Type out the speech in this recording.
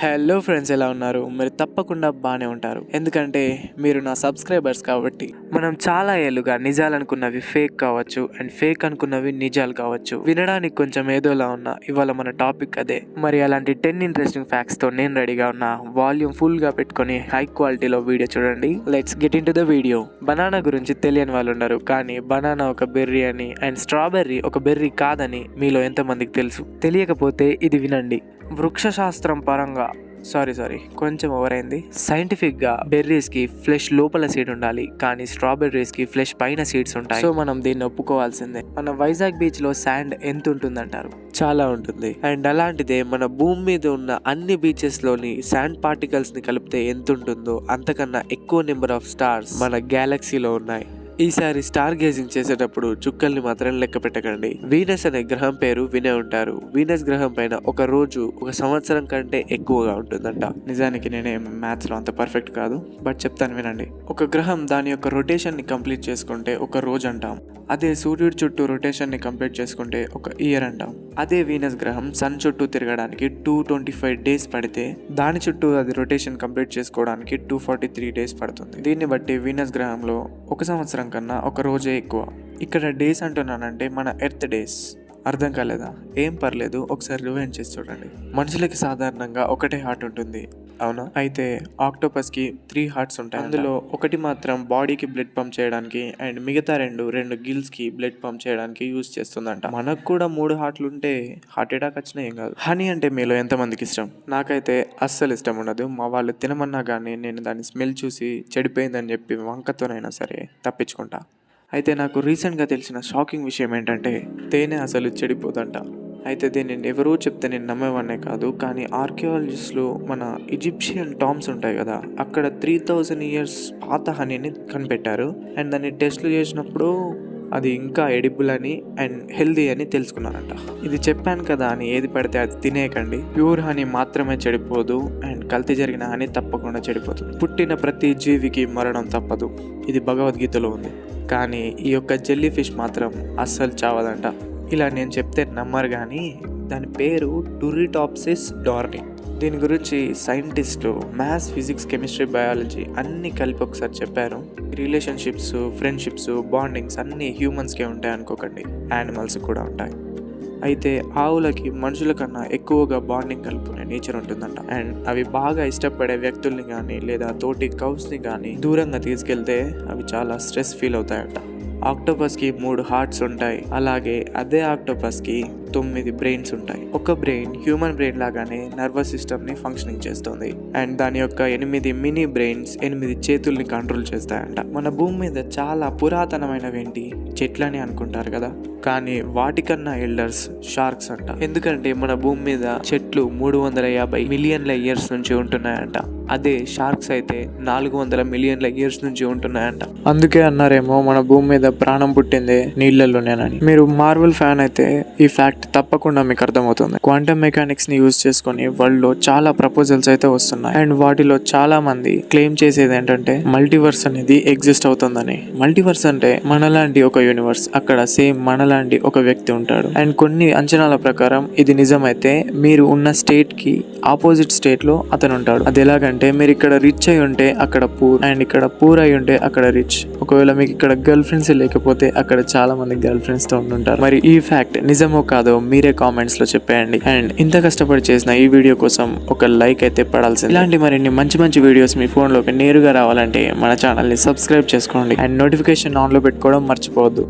Hello friends, ఎలా ఉన్నారు? మీరు తప్పకుండా బాగానే ఉంటారు, ఎందుకంటే మీరు నా సబ్స్క్రైబర్స్ కాబట్టి. మనం చాలా ఏళ్ళుగా నిజాలు అనుకున్నవి ఫేక్ కావచ్చు అండ్ ఫేక్ అనుకున్నవి నిజాలు కావచ్చు. వినడానికి కొంచెం ఏదోలా ఉన్నా ఇవాళ మన టాపిక్ అదే. మరి అలాంటి 10 ఇంట్రెస్టింగ్ ఫ్యాక్ట్స్తో నేను రెడీగా ఉన్నా. వాల్యూమ్ ఫుల్గా పెట్టుకొని హై క్వాలిటీలో వీడియో చూడండి. Let's get in to the video. Banana గురించి తెలియని వాళ్ళు ఉండరు, కానీ బనానా ఒక బెర్రీ అని అండ్ స్ట్రాబెర్రీ ఒక బెర్రీ కాదని మీలో ఎంతమందికి తెలుసు? తెలియకపోతే ఇది వినండి. వృక్షశాస్త్రం పరంగా కొంచెం ఓవర్ అయింది. సైంటిఫిక్గా బెర్రీస్కి ఫ్లెష్ లోపల సీడ్ ఉండాలి, కానీ స్ట్రాబెర్రీస్కి ఫ్లెష్ పైన సీడ్స్ ఉంటాయి. సో మనం దీన్ని ఒప్పుకోవాల్సిందే. మన వైజాగ్ బీచ్లో శాండ్ ఎంత ఉంటుందంటారు? చాలా ఉంటుంది. అండ్ అలాంటిదే మన భూమి మీద ఉన్న అన్ని బీచెస్లోని శాండ్ పార్టికల్స్ని కలిపితే ఎంత ఉంటుందో అంతకన్నా ఎక్కువ నెంబర్ ఆఫ్ స్టార్స్ మన గ్యాలక్సీలో ఉన్నాయి. ఈసారి స్టార్ గేజింగ్ చేసేటప్పుడు చుక్కల్ని మాత్రం లెక్క పెట్టకండి. వీనస్ అనే గ్రహం పేరు వినే ఉంటారు. వీనస్ గ్రహం పైన ఒక రోజు ఒక సంవత్సరం కంటే ఎక్కువగా ఉంటుందంట. నిజానికి నేనే మ్యాథ్స్లో అంత పర్ఫెక్ట్ కాదు, బట్ చెప్తాను వినండి. ఒక గ్రహం దాని యొక్క రొటేషన్ని కంప్లీట్ చేసుకుంటే ఒక రోజు అంటాం. అదే సూర్యుడి చుట్టూ రొటేషన్ని కంప్లీట్ చేసుకుంటే ఒక ఇయర్ అంటాం. అదే వీనస్ గ్రహం సన్ చుట్టూ తిరగడానికి 225 డేస్ పడితే దాని చుట్టూ అది రొటేషన్ కంప్లీట్ చేసుకోవడానికి 243 డేస్ పడుతుంది. దీన్ని బట్టి వీనస్ గ్రహంలో ఒక సంవత్సరం కన్నా ఒక రోజే ఎక్కువ. ఇక్కడ డేస్ అంటున్నానంటే మన ఎర్త్ డేస్. అర్థం కాలేదా? ఏం పర్లేదు, ఒకసారి రివైండ్ చేసి చూడండి. మనుషులకి సాధారణంగా ఒకటే హార్ట్ ఉంటుంది, అవునా? అయితే ఆక్టోపస్కి 3 హార్ట్స్ ఉంటాయి. అందులో ఒకటి మాత్రం బాడీకి బ్లడ్ పంప్ చేయడానికి అండ్ మిగతా రెండు గిల్స్కి బ్లడ్ పంప్ చేయడానికి యూజ్ చేస్తుందంట. మనకు కూడా 3 హార్ట్లు ఉంటే హార్ట్ అటాక్ వచ్చినా ఏం కాదు. హనీ అంటే మీలో ఎంతమందికి ఇష్టం? నాకైతే అస్సలు ఇష్టం ఉండదు. మా వాళ్ళు తినమన్నా కానీ నేను దాని స్మెల్ చూసి చెడిపోయిందని చెప్పి వంకతోనైనా సరే తప్పించుకుంటా. అయితే నాకు రీసెంట్గా తెలిసిన షాకింగ్ విషయం ఏంటంటే తేనె అసలు చెడిపోదంట. అయితే దీన్ని ఎవరూ చెప్తే నేను నమ్మేవాడినే కాదు, కానీ ఆర్కియాలజిస్టులు మన ఈజిప్షియన్ టామ్స్ ఉంటాయి కదా, అక్కడ 3000 ఇయర్స్ పాత హనీని కనిపెట్టారు. అండ్ దాన్ని టెస్ట్లు చేసినప్పుడు అది ఇంకా ఎడిబుల్ అని అండ్ హెల్దీ అని తెలుసుకున్నారంట. ఇది చెప్పాను కదా అని ఏది పడితే అది తినేయకండి. ప్యూర్ హనీ మాత్రమే చెడిపోదు, అండ్ కల్తీ జరిగిన హనీ తప్పకుండా చెడిపోతుంది. పుట్టిన ప్రతి జీవికి మరణం తప్పదు, ఇది భగవద్గీతలో ఉంది. కానీ ఈ యొక్క జెల్లీ ఫిష్ మాత్రం అస్సలు చావదంట. ఇలా నేను చెప్తే నమ్మరు, కానీ దాని పేరు టురిటాప్సిస్ డార్నీ. దీని గురించి సైంటిస్టులు మ్యాథ్స్, ఫిజిక్స్, కెమిస్ట్రీ, బయాలజీ అన్నీ కలిపి ఒకసారి చెప్పారు. రిలేషన్షిప్స్, ఫ్రెండ్షిప్స్, బాండింగ్స్ అన్నీ హ్యూమన్స్కే ఉంటాయి అనుకోకండి, యానిమల్స్ కూడా ఉంటాయి. అయితే ఆవులకి మనుషుల కన్నా ఎక్కువగా బాండింగ్ కలుపుకునే నేచర్ ఉంటుందంట. అండ్ అవి బాగా ఇష్టపడే వ్యక్తుల్ని కానీ లేదా తోటి కౌస్ని కానీ దూరంగా తీసుకెళ్తే అవి చాలా స్ట్రెస్ ఫీల్ అవుతాయంట. ఆక్టోపస్కి 3 హార్ట్స్ ఉంటాయి. అలాగే అదే ఆక్టోపస్కి 9 బ్రెయిన్స్ ఉంటాయి. ఒక బ్రెయిన్ హ్యూమన్ బ్రెయిన్ లాగానే నర్వస్ సిస్టమ్ని ఫంక్షనింగ్ చేస్తుంది. అండ్ దాని యొక్క 8 మినీ బ్రెయిన్స్ 8 చేతుల్ని కంట్రోల్ చేస్తాయంట. మన భూమి మీద చాలా పురాతనమైనవి ఏంటి? చెట్లని అనుకుంటారు కదా, కానీ వాటికన్నా ఎల్డర్స్ షార్క్స్ అంట. ఎందుకంటే మన భూమి మీద చెట్లు 350 మిలియన్ల ఇయర్స్ నుంచి ఉంటున్నాయంట. అదే షార్క్స్ అయితే 400 మిలియన్ల ఇయర్స్ నుంచి ఉంటున్నాయంట. అందుకే అన్నారేమో మన భూమి మీద ప్రాణం పుట్టిందే నీళ్లలోనేనని. మీరు మార్వెల్ ఫ్యాన్ అయితే ఈ ఫ్యాక్ట్ తప్పకుండా మీకు అర్థమవుతుంది. క్వాంటమ్ మెకానిక్స్ ని యూజ్ చేసుకుని వరల్డ్ లో చాలా ప్రపోజల్స్ అయితే వస్తున్నాయి. అండ్ వాటిలో చాలా మంది క్లెయిమ్ చేసేది ఏంటంటే మల్టీవర్స్ అనేది ఎగ్జిస్ట్ అవుతుందని. మల్టీవర్స్ అంటే మనలాంటి ఒక యూనివర్స్, అక్కడ సేమ్ మనలాంటి ఒక వ్యక్తి ఉంటాడు. అండ్ కొన్ని అంచనాల ప్రకారం ఇది నిజమైతే మీరు ఉన్న స్టేట్ కి ఆపోజిట్ స్టేట్ లో అతను ఉంటాడు. అది ఎలాగంటే మీరు ఇక్కడ రిచ్ అయి ఉంటే అక్కడ పూర్, అండ్ ఇక్కడ పూర్ అయి ఉంటే అక్కడ రిచ్. ఒకవేళ మీకు ఇక్కడ గర్ల్ ఫ్రెండ్స్ లేకపోతే అక్కడ చాలా మంది గర్ల్ ఫ్రెండ్స్ తో ఉంటుంటారు. మరి ఈ ఫ్యాక్ట్ నిజమో కాదో మీరే కామెంట్స్ లో చెప్పేయండి. అండ్ ఇంత కష్టపడి చేసిన ఈ వీడియో కోసం ఒక లైక్ అయితే పడాల్సింది. ఇలాంటి మరిన్ని మంచి వీడియోస్ మీ ఫోన్ లోకి నేరుగా రావాలంటే మన ఛానల్ ని సబ్స్క్రైబ్ చేసుకోండి అండ్ నోటిఫికేషన్ ఆన్ లో పెట్టుకోవడం మర్చిపోవద్దు.